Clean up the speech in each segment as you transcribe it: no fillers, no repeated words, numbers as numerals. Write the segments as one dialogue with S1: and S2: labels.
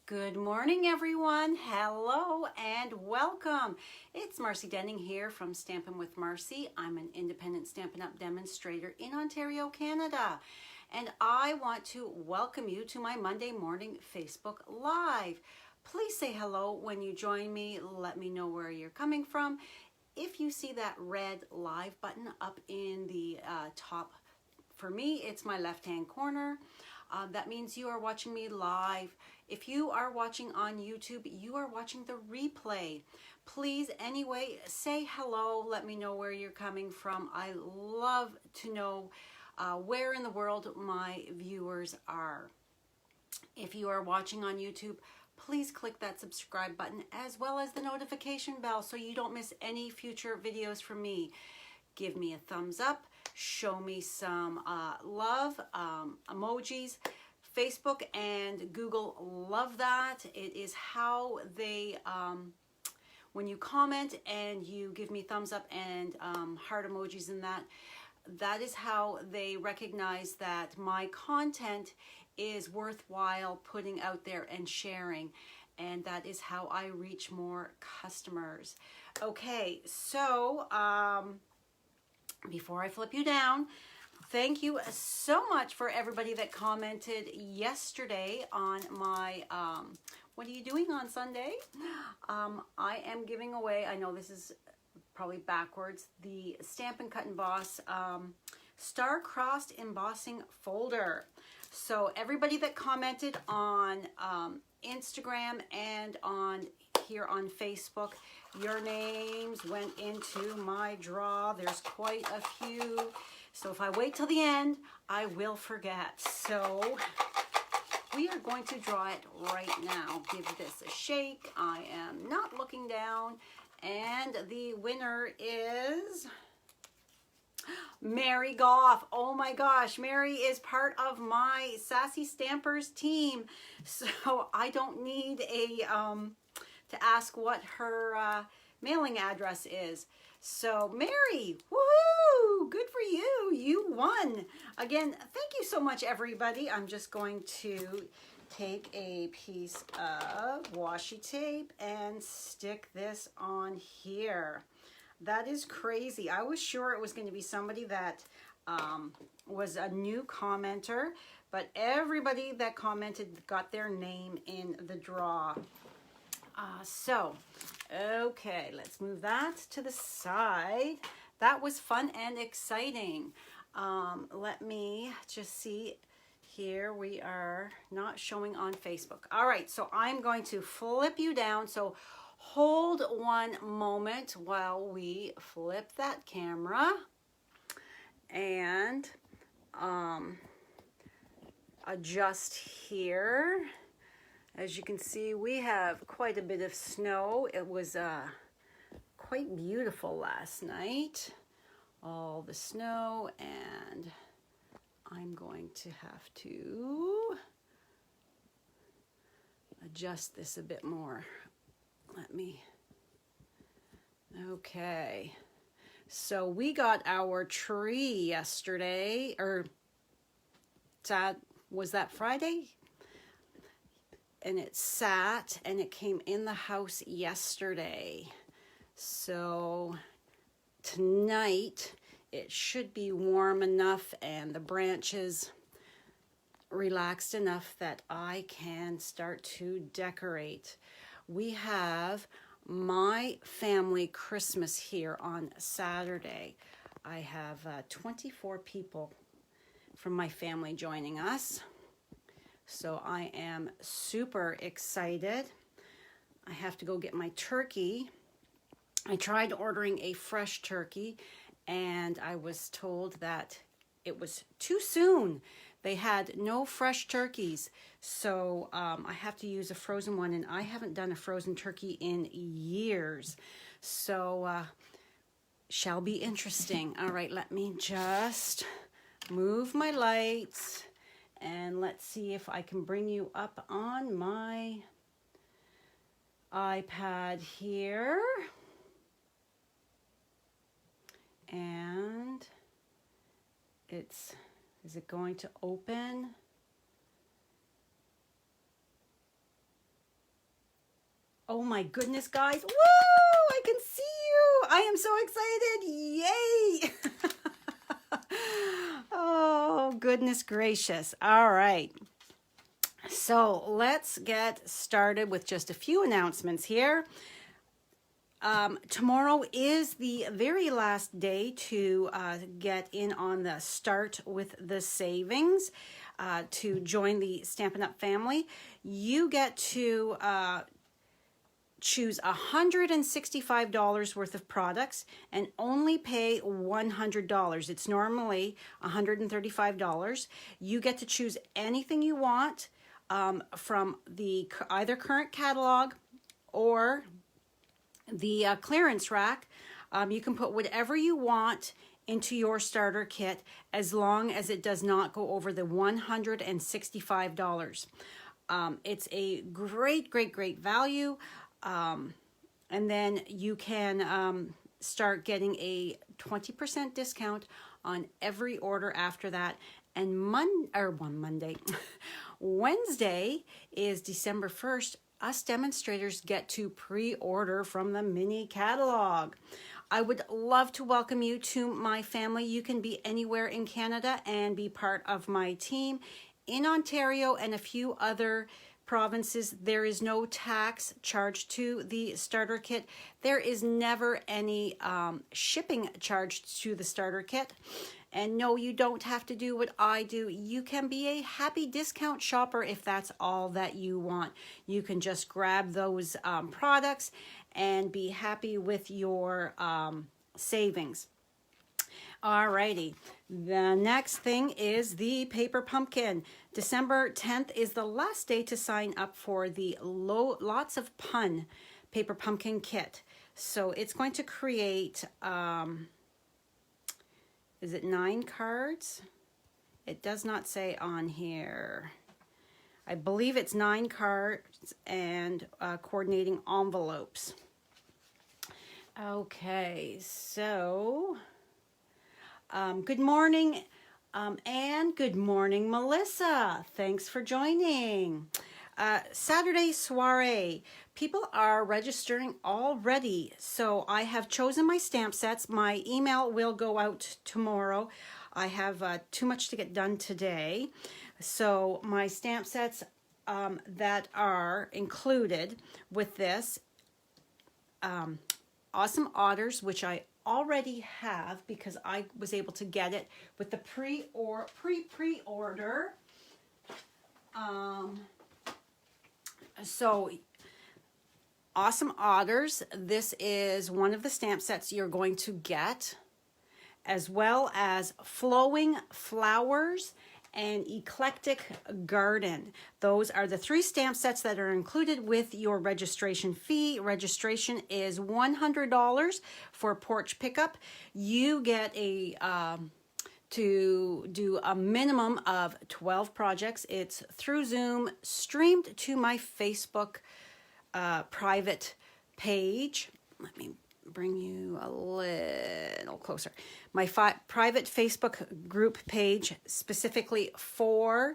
S1: Good morning, everyone. Hello and welcome. It's Marcy Denning here from Stampin' with Marcy. I'm an independent Stampin' Up! Demonstrator in Ontario, Canada. And I want to welcome you to my Monday morning Facebook Live. Please say hello when you join me. Let me know where you're coming from. If you see that red live button up in the top, for me, it's my left-hand corner. That means you are watching me live. If you are watching on YouTube, you are watching the replay. Please, anyway, say hello. Let me know where you're coming from. I love to know where in the world my viewers are. If you are watching on YouTube, please click that subscribe button as well as the notification bell so you don't miss any future videos from me. Give me a thumbs up. Show me some love, emojis. Facebook and Google love that. It is how they, when you comment and you give me thumbs up and heart emojis and that is how they recognize that my content is worthwhile putting out there and sharing. And that is how I reach more customers. Okay, so before I flip you down, thank you so much for everybody that commented yesterday on my, what are you doing on Sunday? I am giving away, I know this is probably backwards, the Stampin' Cut and Emboss star-crossed embossing folder. So everybody that commented on Instagram and on here on Facebook, your names went into my draw. There's quite a few. So if I wait till the end, I will forget. So we are going to draw it right now. Give this a shake. I am not looking down. And the winner is Mary Goff. Oh my gosh, Mary is part of my Sassy Stampers team. So I don't need a to ask what her mailing address is. So Mary, woohoo, good for you, you won. Again, thank you so much, everybody. I'm just going to take a piece of washi tape and stick this on here. That is crazy. I was sure it was going to be somebody that was a new commenter, but everybody that commented got their name in the draw. Okay, let's move that to the side. That was fun and exciting. Let me just see. Here we are not showing on Facebook. All right, so I'm going to flip you down. So hold one moment while we flip that camera and adjust here. As you can see, we have quite a bit of snow. It was quite beautiful last night, all the snow, and I'm going to have to adjust this a bit more. Okay. So we got our tree yesterday, or was that Friday? And it sat and it came in the house yesterday. So tonight it should be warm enough and the branches relaxed enough that I can start to decorate. We have my family Christmas here on Saturday. I have 24 people from my family joining us. So I am super excited. I have to go get my turkey. I tried ordering a fresh turkey and I was told that it was too soon. They had no fresh turkeys. So I have to use a frozen one, and I haven't done a frozen turkey in years. So shall be interesting. All right, let me just move my lights. And let's see if I can bring you up on my iPad here. And is it going to open? Oh my goodness, guys. Woo! I can see you. I am so excited. Yay! Oh, goodness gracious. All right. So let's get started with just a few announcements here. Tomorrow is the very last day to get in on the Start with the Savings to join the Stampin' Up! Family. You get to choose $165 worth of products and only pay $100. It's normally $135. You get to choose anything you want from the either current catalog or the clearance rack. You can put whatever you want into your starter kit as long as it does not go over the $165. It's a great value. And then you can start getting a 20% discount on every order after that. And Wednesday is December 1st. Us demonstrators get to pre-order from the mini catalog. I would love to welcome you to my family. You can be anywhere in Canada and be part of my team. In Ontario and a few other provinces, there is no tax charged to the starter kit. There is never any shipping charged to the starter kit. And no, you don't have to do what I do. You can be a happy discount shopper if that's all that you want. You can just grab those products and be happy with your savings. Alrighty, the next thing is the paper pumpkin. December 10th is the last day to sign up for the Lots of Pun paper pumpkin kit. So it's going to create, is it 9 cards? It does not say on here. I believe it's 9 cards and coordinating envelopes. Okay, so good morning, Anne. Good morning, Melissa. Thanks for joining. Saturday soiree. People are registering already. So I have chosen my stamp sets. My email will go out tomorrow. I have too much to get done today. So my stamp sets that are included with this, Awesome Otters, which I already have because I was able to get it with the pre-order. So Awesome Otters, this is one of the stamp sets you're going to get, as well as Flowing Flowers and Eclectic Garden. Those are the 3 stamp sets that are included with your registration fee. Registration is $100 for porch pickup. You get a to do a minimum of 12 projects. It's through Zoom, streamed to my Facebook private page. Let me bring you a little closer. My private Facebook group page specifically for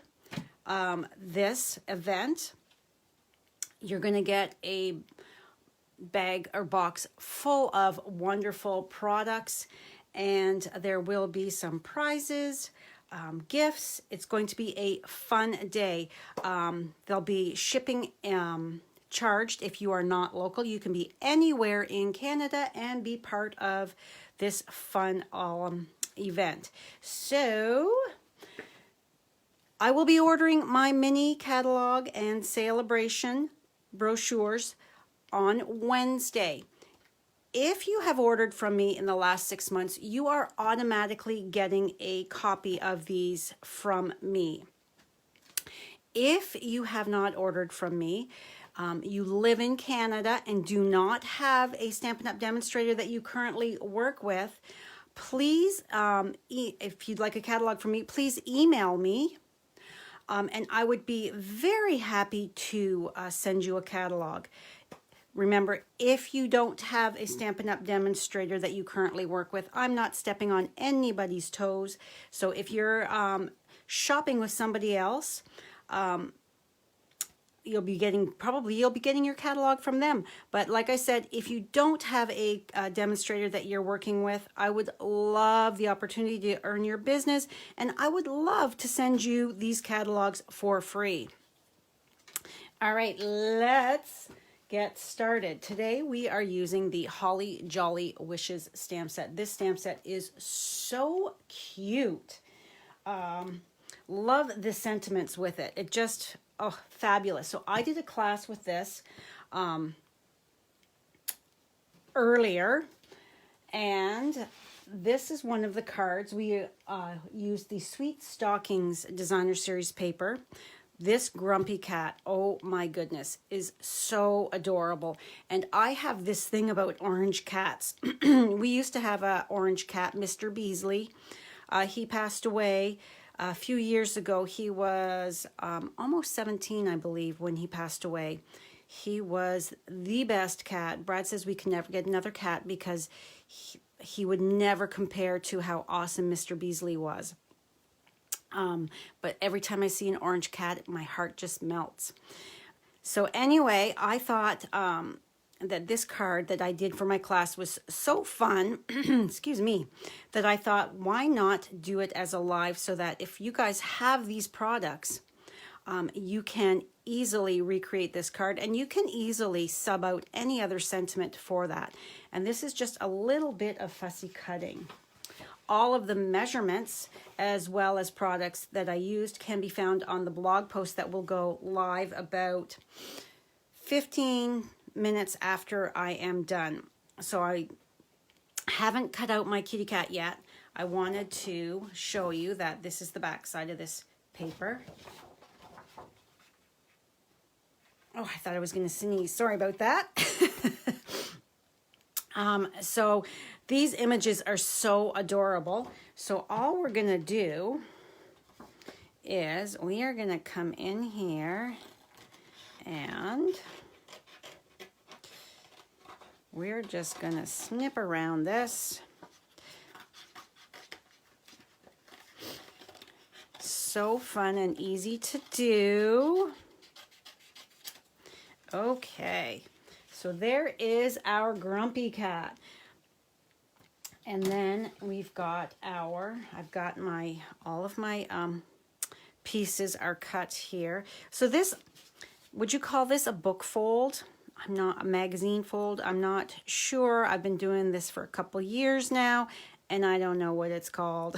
S1: this event. You're going to get a bag or box full of wonderful products, and there will be some prizes, gifts. It's going to be a fun day. There'll be shipping charged if you are not local. You can be anywhere in Canada and be part of this fun event. So I will be ordering my mini catalog and celebration brochures on Wednesday. If you have ordered from me in the last 6 months, you are automatically getting a copy of these from me. If you have not ordered from me, you live in Canada and do not have a Stampin' Up! Demonstrator that you currently work with, please, if you'd like a catalog from me, please email me, and I would be very happy to send you a catalog. Remember, if you don't have a Stampin' Up! Demonstrator that you currently work with, I'm not stepping on anybody's toes. So if you're shopping with somebody else, you'll be getting your catalog from them. But like I said, if you don't have a demonstrator that you're working with, I would love the opportunity to earn your business, and I would love to send you these catalogs for free. All right, let's get started. Today we are using the Holly Jolly Wishes stamp set. This stamp set is so cute. Love the sentiments with it. It just, oh, fabulous. So I did a class with this earlier, and this is one of the cards. We used the Sweet Stockings Designer Series paper. This grumpy cat, oh my goodness, is so adorable. And I have this thing about orange cats. We used to have an orange cat, Mr. Beasley. He passed away a few years ago. He was almost 17, I believe, when he passed away. He was the best cat. Brad says we can never get another cat because he would never compare to how awesome Mr. Beasley was. But every time I see an orange cat, my heart just melts. So anyway, I thought that this card that I did for my class was so fun, excuse me, that I thought, why not do it as a live, so that if you guys have these products, you can easily recreate this card, and you can easily sub out any other sentiment for that. And this is just a little bit of fussy cutting. All of the measurements as well as products that I used can be found on the blog post that will go live about 15 minutes after I am done. So I haven't cut out my kitty cat yet. I wanted to show you that this is the back side of this paper. Oh, I thought I was going to sneeze. Sorry about that. So these images are so adorable. So all we're going to do is we are going to come in here and we're just going to snip around this. So fun and easy to do. Okay, so there is our grumpy cat. And then we've got I've got all of my pieces are cut here. So this, would you call this a book fold? I'm not a magazine fold. I'm not sure. I've been doing this for a couple years now, and I don't know what it's called.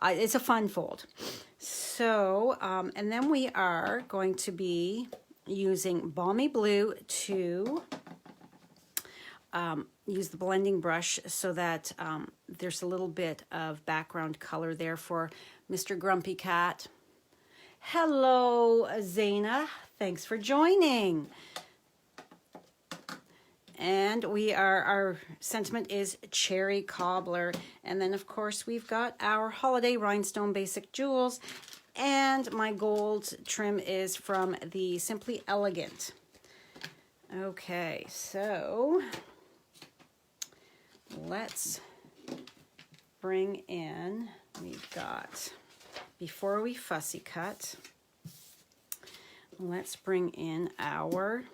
S1: It's a fun fold. So, and then we are going to be using Balmy Blue to use the blending brush so that there's a little bit of background color there for Mr. Grumpy Cat. Hello, Zaina. Thanks for joining. And our sentiment is Cherry Cobbler. And then, of course, we've got our Holiday Rhinestone Basic Jewels. And my gold trim is from the Simply Elegant. Okay, so let's bring in, we've got, before we fussy cut, let's bring in our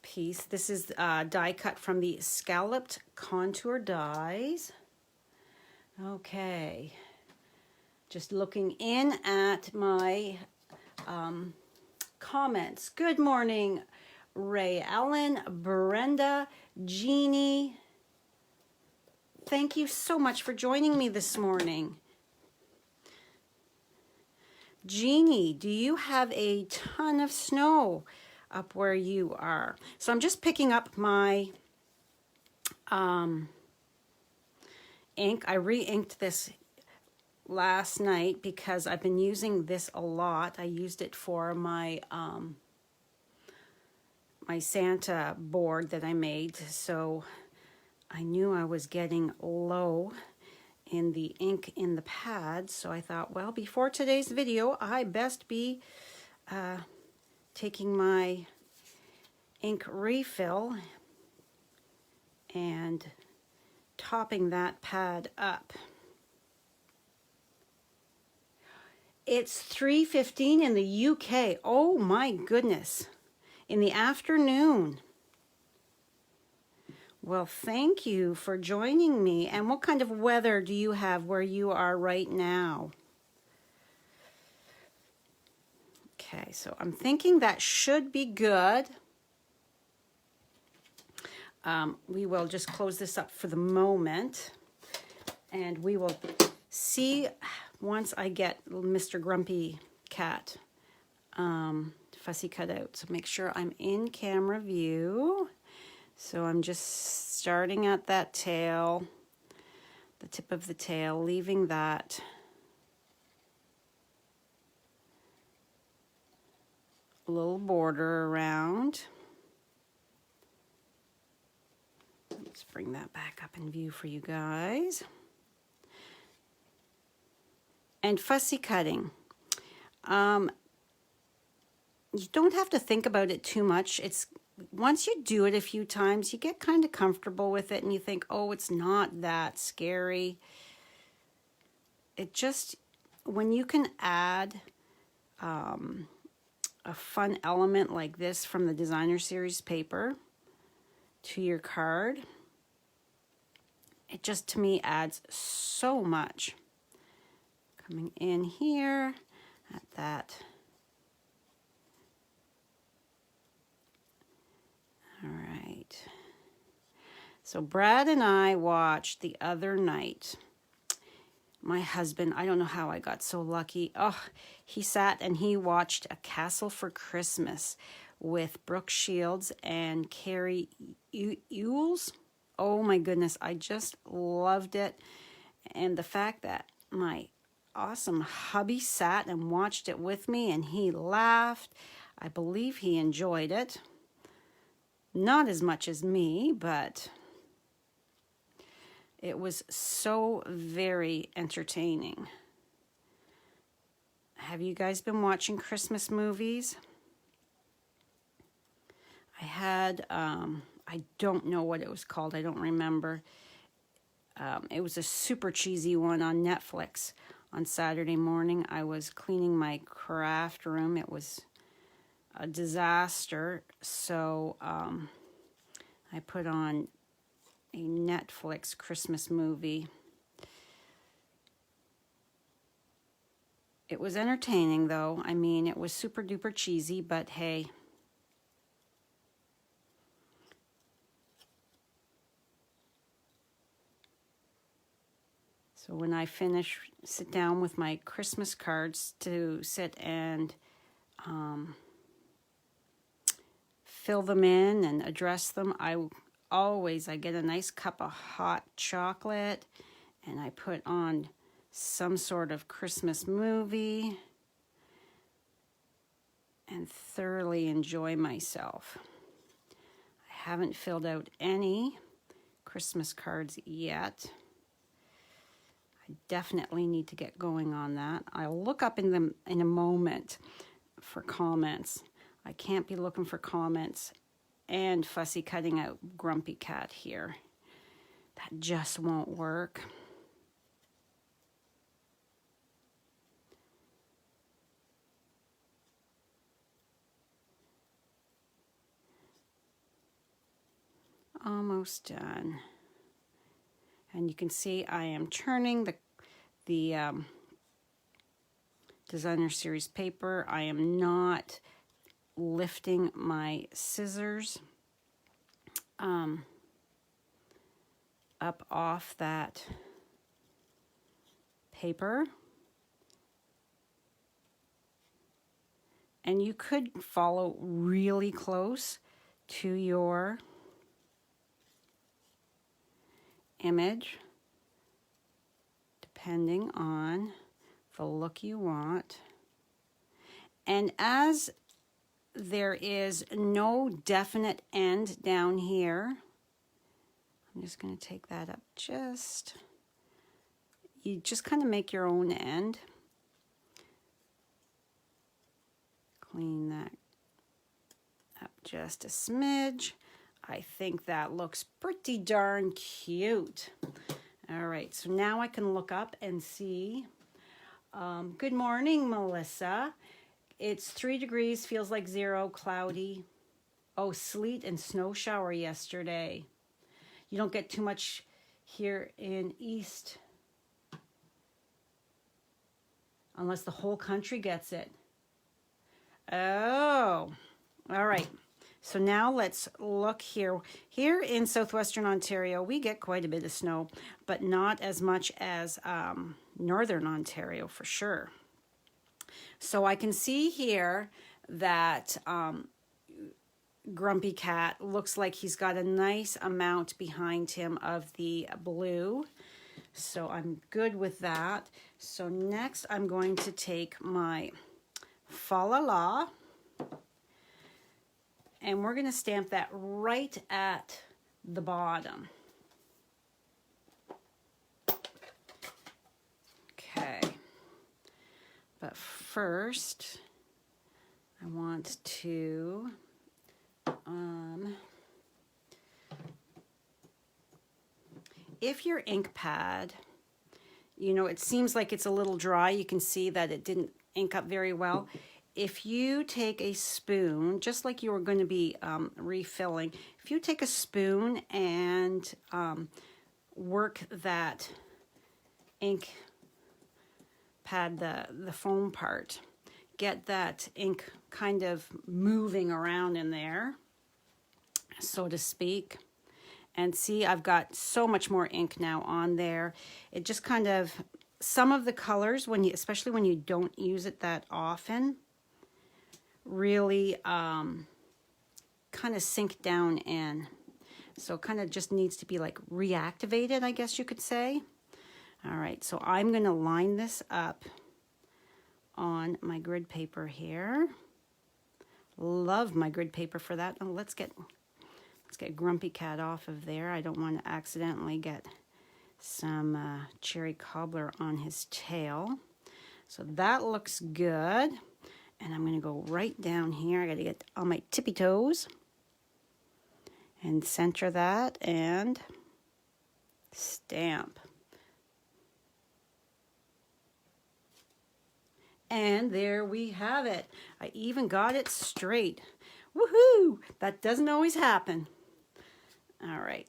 S1: piece. This is die cut from the Scalloped Contour Dies. Okay, just looking in at my comments. Good morning, Ray Allen, Brenda, Jeannie. Thank you so much for joining me this morning. Jeannie, do you have a ton of snow up where you are? So I'm just picking up my ink. I re-inked this last night because I've been using this a lot. I used it for my my Santa board that I made, so I knew I was getting low in the ink in the pad, so I thought, well, before today's video, I best be taking my ink refill and topping that pad up. It's 3:15 in the UK. Oh my goodness. In the afternoon. Well, thank you for joining me. And what kind of weather do you have where you are right now? Okay, so I'm thinking that should be good. We will just close this up for the moment. And we will see once I get Mr. Grumpy Cat fussy cut out. So make sure I'm in camera view. So I'm just starting at that tail, the tip of the tail, leaving that little border around. Let's bring that back up in view for you guys. And fussy cutting. You don't have to think about it too much. It's once you do it a few times, you get kind of comfortable with it and you think, oh, it's not that scary. It just, when you can add a fun element like this from the designer series paper to your card, it just, to me, adds so much. Coming in here at that. All right. So Brad and I watched the other night. My husband, I don't know how I got so lucky. Oh, he sat and he watched A Castle for Christmas with Brooke Shields and Carrie Ewells. Oh my goodness, I just loved it. And the fact that my awesome hubby sat and watched it with me and he laughed. I believe he enjoyed it. Not as much as me, but it was so very entertaining. Have you guys been watching Christmas movies? I had, I don't know what it was called. I don't remember. It was a super cheesy one on Netflix. On Saturday morning, I was cleaning my craft room. It was a disaster. So I put on a Netflix Christmas movie. It was entertaining, though. I mean, it was super duper cheesy, but hey. So when I sit down with my Christmas cards to sit and fill them in and address them, I get a nice cup of hot chocolate and I put on some sort of Christmas movie and thoroughly enjoy myself. I haven't filled out any Christmas cards yet. I definitely need to get going on that. I'll look up in a moment for comments. I can't be looking for comments and fussy cutting out Grumpy Cat here. That just won't work. Almost done. And you can see I am turning the designer series paper. I am not lifting my scissors up off that paper. And you could follow really close to your image, depending on the look you want. And as there is no definite end down here, I'm just going to take that up you just kind of make your own end. Clean that up just a smidge. I think that looks pretty darn cute. All right, so now I can look up and see Good morning, Melissa. It's 3 degrees, feels like 0, cloudy. Oh, sleet and snow shower yesterday. You don't get too much here in East unless the whole country gets it. Oh, all right. So now let's look here. Here in southwestern Ontario, we get quite a bit of snow, but not as much as northern Ontario for sure. So I can see here that Grumpy Cat looks like he's got a nice amount behind him of the blue. So I'm good with that. So next I'm going to take my Fa La La, and we're going to stamp that right at the bottom. Okay. But first, I want to if your ink pad, you know, it seems like it's a little dry, you can see that it didn't ink up very well. If you take a spoon, just like you were going to be refilling, if you take a spoon and work that ink pad, the foam part, get that ink kind of moving around in there, so to speak. And see, I've got so much more ink now on there. It just kind of, some of the colors, when you, especially when you don't use it that often, really kind of sink down in. So it kind of just needs to be like reactivated, I guess you could say. All right, so I'm going to line this up on my grid paper here. Love my grid paper for that. Oh, let's get Grumpy Cat off of there. I don't want to accidentally get some cherry cobbler on his tail. So that looks good. And I'm going to go right down here. I got to get on my tippy toes and center that and stamp. And there we have it. I even got it straight. Woohoo! That doesn't always happen. All right.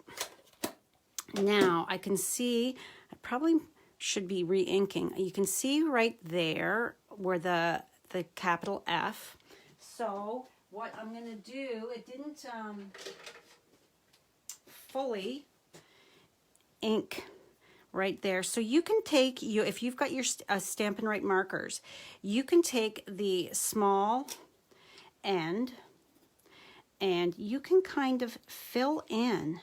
S1: Now I can see, I probably should be re-inking. You can see right there where the capital F. So what I'm going to do, it didn't fully ink right there. So you can take, if you've got your Stampin' Right markers, you can take the small end and you can kind of fill in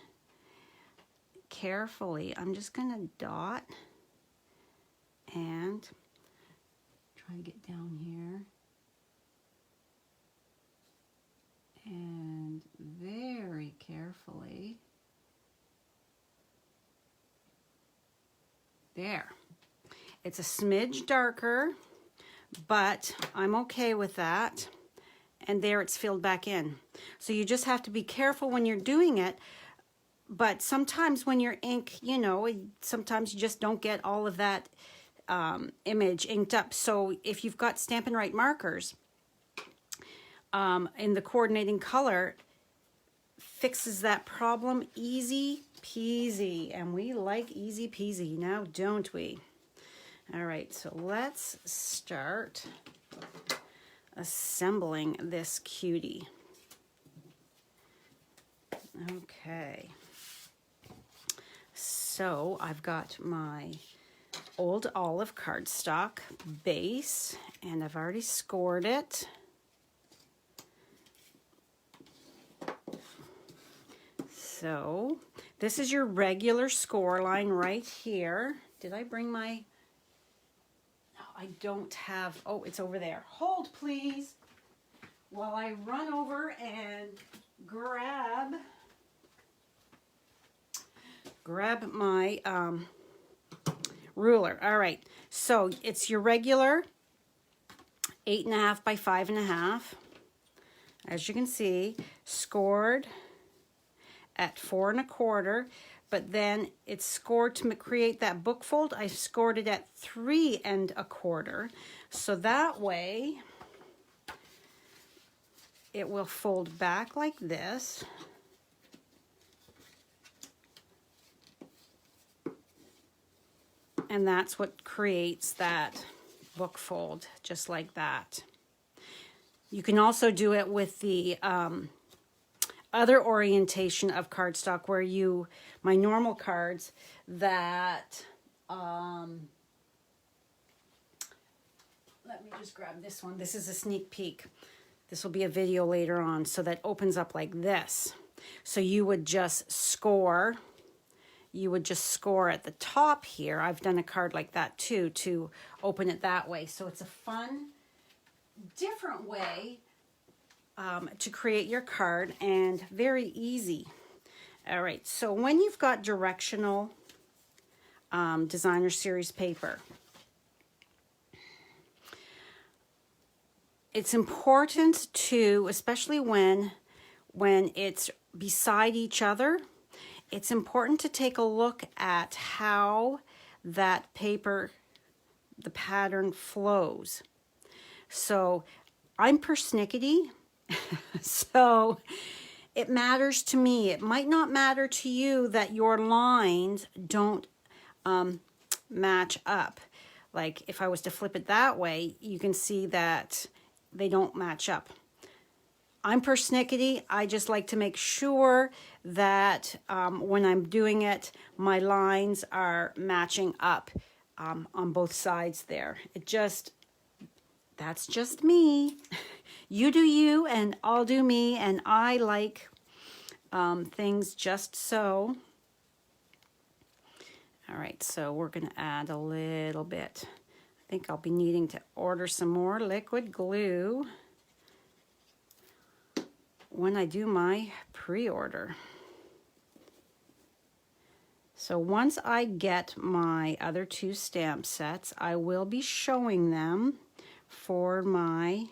S1: carefully. I'm just going to dot and try to get down here. And very carefully. There. It's a smidge darker, but I'm okay with that. And there it's filled back in. So you just have to be careful when you're doing it. But sometimes when your ink, you know, sometimes you just don't get all of that image inked up. So if you've got Stampin' Right markers in the coordinating color, fixes that problem easy peasy. And we like easy peasy now, don't we? All right, so let's start assembling this cutie. Okay. So I've got my old olive cardstock base, and I've already scored it. So this is your regular score line right here. Did I bring my... No, I don't have... Oh, it's over there. Hold, please, while I run over and grab my ruler. All right, so it's your regular 8.5 by 5.5. As you can see, scored at 4 1/4, but then it's scored to create that book fold. I scored it at 3 1/4. So that way it will fold back like this. And that's what creates that book fold, just like that. You can also do it with the other orientation of cardstock where my normal cards that, let me just grab this one. This is a sneak peek. This will be a video later on. So that opens up like this. So you would just score. You would just score at the top here. I've done a card like that too, to open it that way. So it's a fun, different way to create your card, and very easy. All right, so when you've got directional designer series paper, it's important to, especially when it's beside each other, it's important to take a look at how that paper, the pattern flows. So I'm persnickety, so it matters to me. It might not matter to you that your lines don't match up. Like if I was to flip it that way, you can see that they don't match up. I'm persnickety. I just like to make sure that when I'm doing it, my lines are matching up on both sides there. That's just me. You do you, and I'll do me, and I like things just so. All right, so we're going to add a little bit. I think I'll be needing to order some more liquid glue when I do my pre-order. So once I get my other 2 stamp sets, I will be showing them for my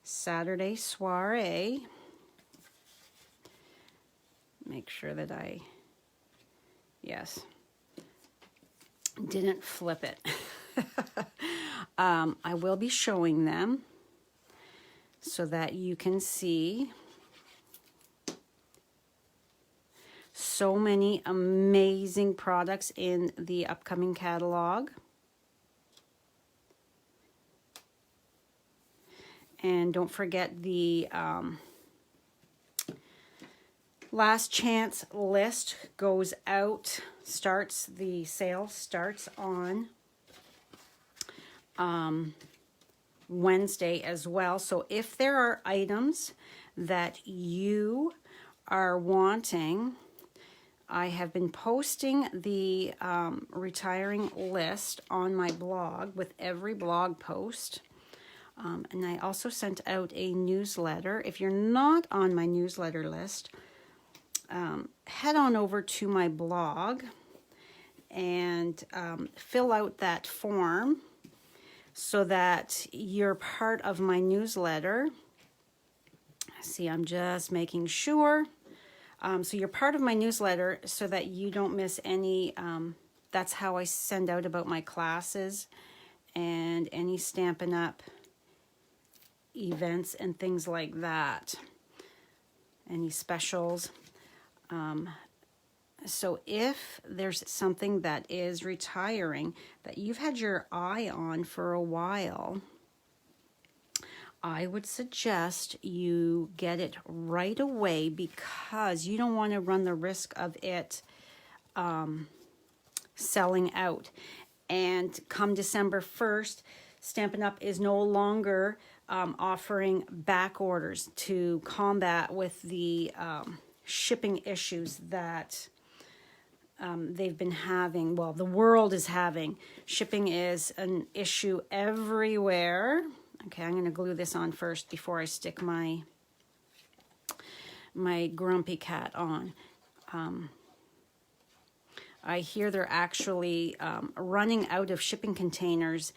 S1: Saturday soiree. Make sure that yes, didn't flip it. I will be showing them so that you can see so many amazing products in the upcoming catalog. And don't forget the last chance list goes out, the sale starts on Wednesday as well. So if there are items that you are wanting, I have been posting the retiring list on my blog with every blog post. And I also sent out a newsletter. If you're not on my newsletter list, head on over to my blog and fill out that form so that you're part of my newsletter. See, I'm just making sure. So you're part of my newsletter so that you don't miss any. That's how I send out about my classes and any Stampin' Up! Events and things like that, any specials. So if there's something that is retiring that you've had your eye on for a while, I would suggest you get it right away, because you don't want to run the risk of it selling out. And come December 1st, Stampin' Up! Is no longer offering back orders to combat with the shipping issues that they've been having. Well, the world is having. Shipping is an issue everywhere. Okay, I'm going to glue this on first before I stick my grumpy cat on. I hear they're actually running out of shipping containers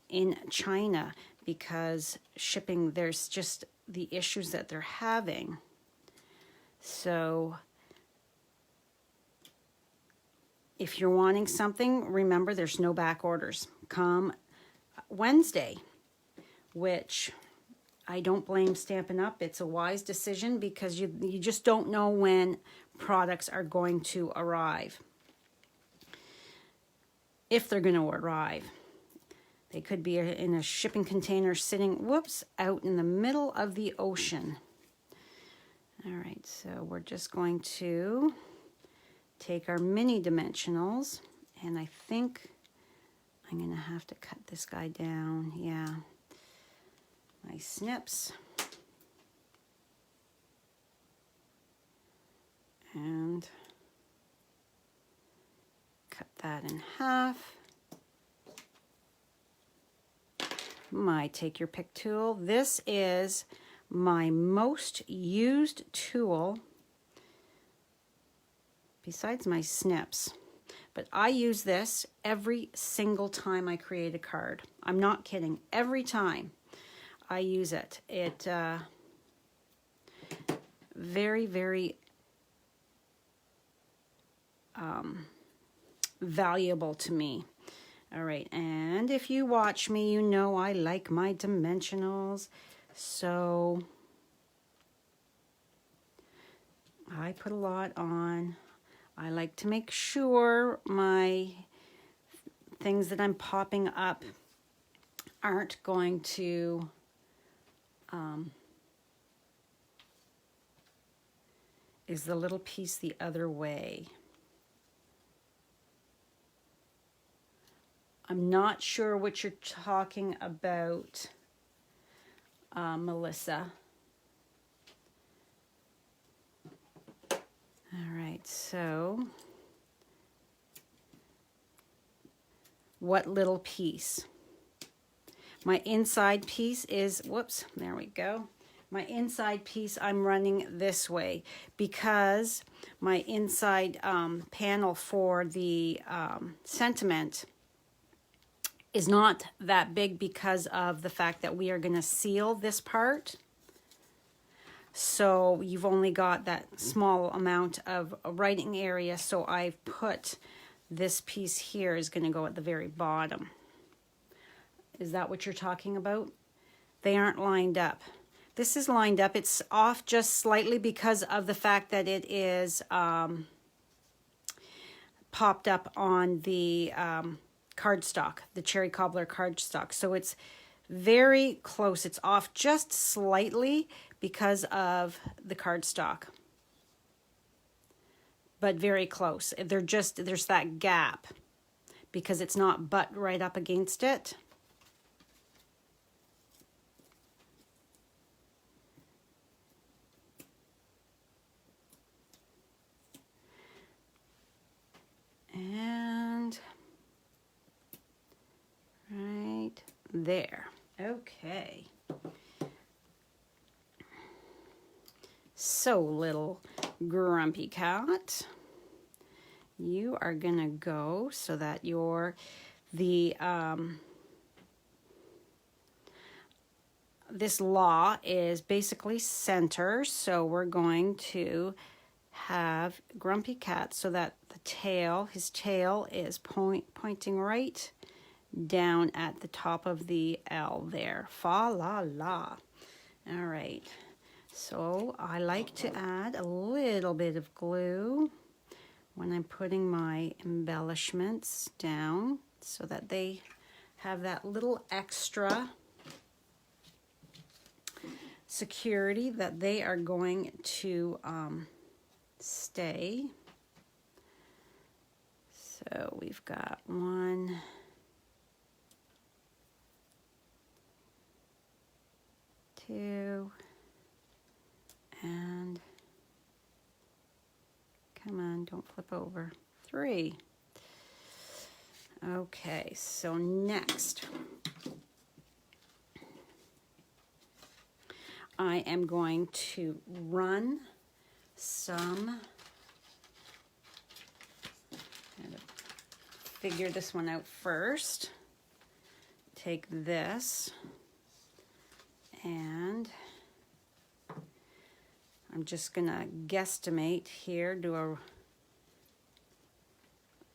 S1: in China because shipping, there's just the issues that they're having. So if you're wanting something, remember there's no back orders. Come Wednesday, which I don't blame Stampin' Up. It's a wise decision because you just don't know when products are going to arrive. If they're going to arrive. They could be in a shipping container sitting, whoops, out in the middle of the ocean. All right, so we're just going to take our mini dimensionals, and I think I'm going to have to cut this guy down. Yeah, my snips. And cut that in half. My take your pick tool. This is my most used tool besides my snips. But I use this every single time I create a card. I'm not kidding. Every time I use it. It very, very valuable to me. All right, and if you watch me, you know I like my dimensionals. So I put a lot on. I like to make sure my things that I'm popping up aren't going to is the little piece the other way. I'm not sure what you're talking about, Melissa. All right, so what little piece? My inside piece is, whoops, there we go. My inside piece I'm running this way because my inside panel for the sentiment is not that big because of the fact that we are going to seal this part. So you've only got that small amount of writing area. So I've put this piece here is going to go at the very bottom. Is that what you're talking about? They aren't lined up. This is lined up. It's off just slightly because of the fact that it is popped up on the cardstock, the Cherry Cobbler cardstock. So it's very close. It's off just slightly because of the cardstock, but very close. There's that gap because it's not butt right up against it. And right there. Okay. So, little grumpy cat, you are gonna go so that this law is basically center. So we're going to have Grumpy Cat so that his tail is pointing right down at the top of the L there. Fa la la. All right. So I like to add a little bit of glue when I'm putting my embellishments down so that they have that little extra security that they are going to stay. So we've got 1, 2, and come on, don't flip over, 3. Okay, so next I am going to run some, figure this one out first. Take this and I'm just gonna guesstimate here, do a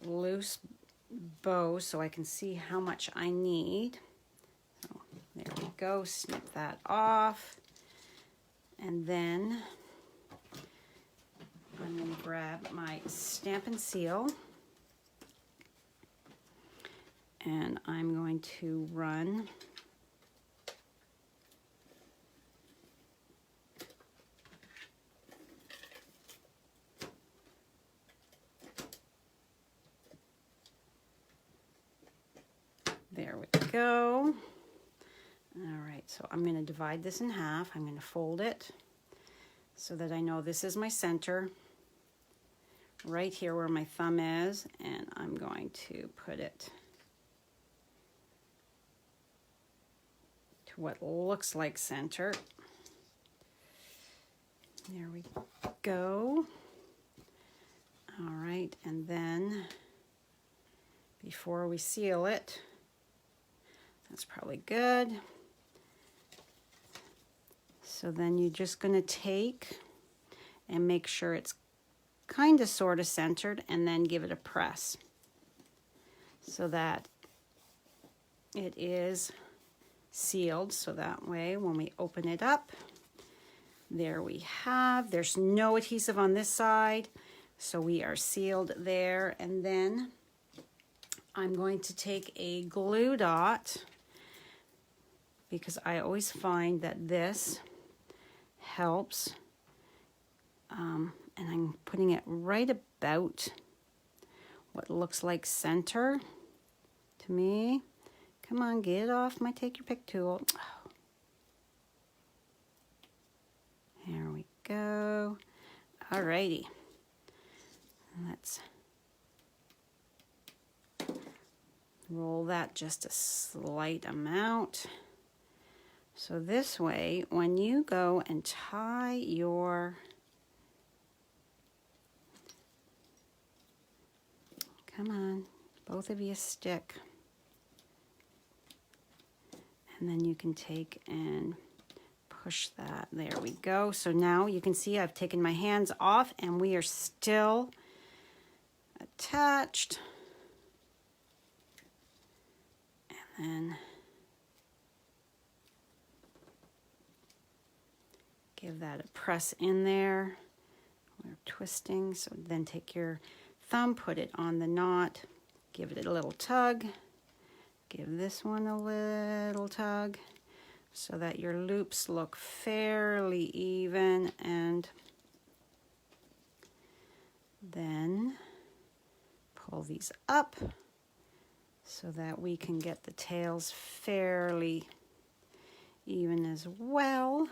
S1: loose bow so I can see how much I need. So there we go, snip that off. And then I'm going to grab my Stampin' Seal and I'm going to run there we go. All right, so I'm going to divide this in half. I'm going to fold it so that I know this is my center, right here where my thumb is, and I'm going to put it to what looks like center. There we go. All right, and then before we seal it, that's probably good. So then you're just going to take and make sure it's kind of sort of centered, and then give it a press so that it is sealed. So that way when we open it up, there we have, there's no adhesive on this side, so we are sealed there. And then I'm going to take a glue dot, because I always find that this helps, and I'm putting it right about what looks like center to me. Come on, get it off my take your pick tool. Oh. There we go. Alrighty, let's roll that just a slight amount. So this way, when you go and tie your, come on, both of you stick. And then you can take and push that. There we go. So now you can see I've taken my hands off and we are still attached. And then give that a press in there. We're twisting, so then take your thumb, put it on the knot, give it a little tug, give this one a little tug so that your loops look fairly even, and then pull these up so that we can get the tails fairly even as well.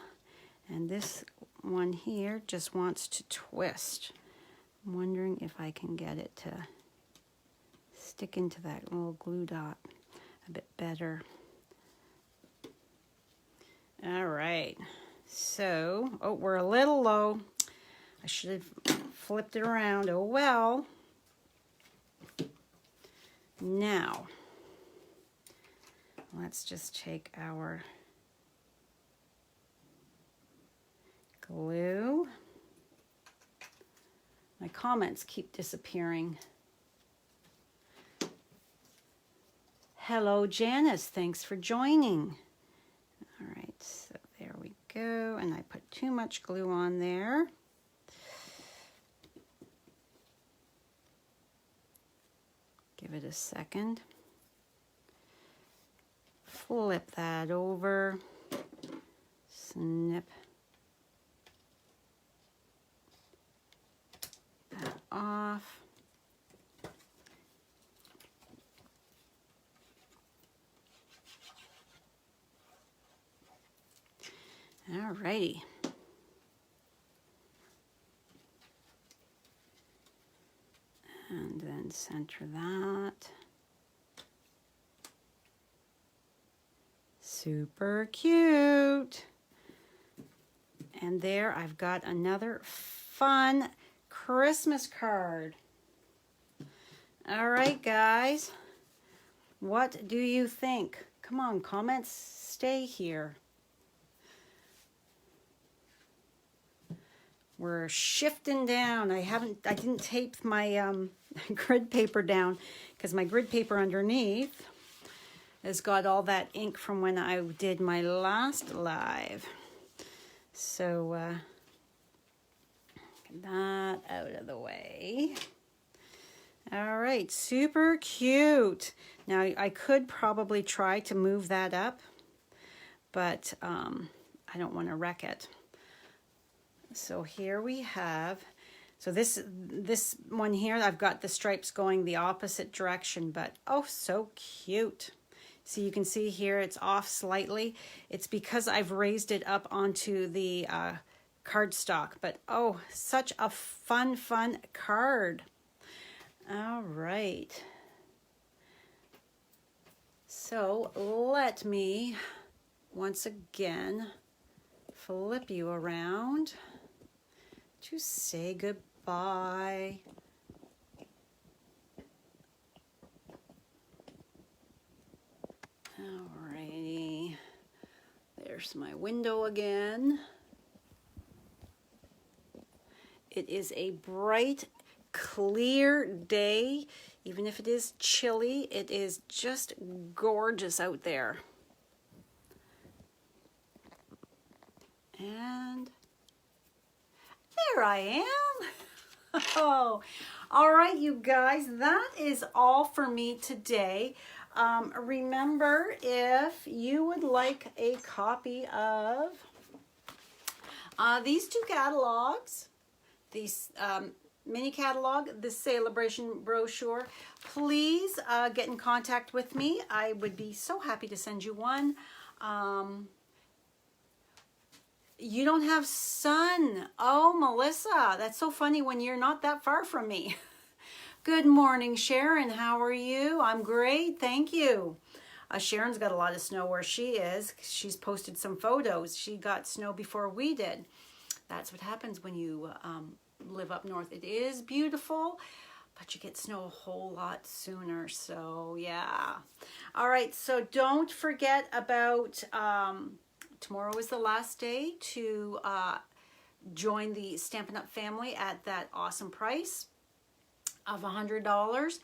S1: And this one here just wants to twist. I'm wondering if I can get it to stick into that little glue dot a bit better. All right, so, oh, we're a little low. I should have flipped it around. Oh well. Now, let's just take our glue. My comments keep disappearing. Hello, Janice. Thanks for joining. All right, so there we go. And I put too much glue on there. Give it a second. Flip that over. Snip that off. Alrighty. And then center that. Super cute. And there I've got another fun Christmas card. All right, guys. What do you think? Come on, comments, stay here. We're shifting down. I didn't tape my grid paper down because my grid paper underneath has got all that ink from when I did my last live. So get that out of the way. All right, super cute. Now I could probably try to move that up, but I don't want to wreck it. So here we have, so this one here, I've got the stripes going the opposite direction, but oh, so cute. So you can see here it's off slightly. It's because I've raised it up onto the cardstock, but oh, such a fun card. All right. So let me once again flip you around to say goodbye. Alrighty, there's my window again. It is a bright, clear day. Even if it is chilly, it is just gorgeous out there. And there I am. Oh, all right, you guys, that is all for me today. Remember, if you would like a copy of these two catalogs, these mini catalog, the celebration brochure, please get in contact with me. I would be so happy to send you one. You don't have sun. Oh, Melissa, that's so funny when you're not that far from me. Good morning, Sharon. How are you? I'm great, thank you. Sharon's got a lot of snow where she is. She's posted some photos. She got snow before we did. That's what happens when you live up north. It is beautiful, but you get snow a whole lot sooner. So yeah. All right, so don't forget about tomorrow is the last day to join the Stampin' Up! Family at that awesome price of $100.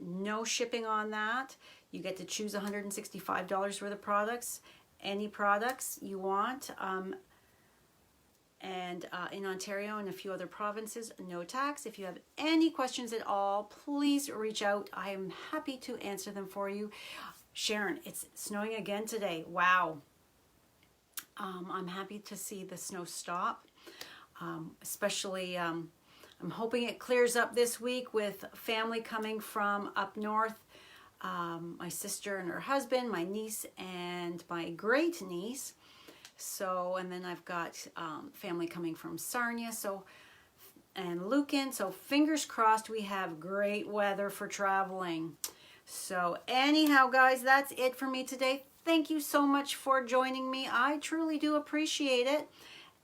S1: No shipping on that. You get to choose $165 worth of products, any products you want. And in Ontario and a few other provinces, no tax. If you have any questions at all, please reach out. I am happy to answer them for you. Sharon, it's snowing again today. Wow. I'm happy to see the snow stop, especially I'm hoping it clears up this week with family coming from up north. My sister and her husband, my niece and my great niece. So, and then I've got family coming from Sarnia, and Lucan. So fingers crossed we have great weather for traveling. So anyhow, guys, that's it for me today. Thank you so much for joining me. I truly do appreciate it.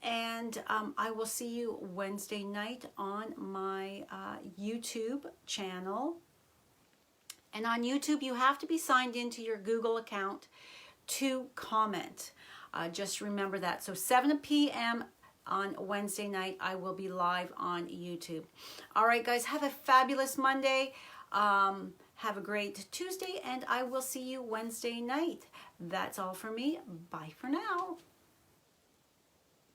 S1: And I will see you Wednesday night on my YouTube channel. And on YouTube, you have to be signed into your Google account to comment. Just remember that. So 7 p.m. on Wednesday night, I will be live on YouTube. All right, guys, have a fabulous Monday. Have a great Tuesday, and I will see you Wednesday night. That's all for me. Bye for now.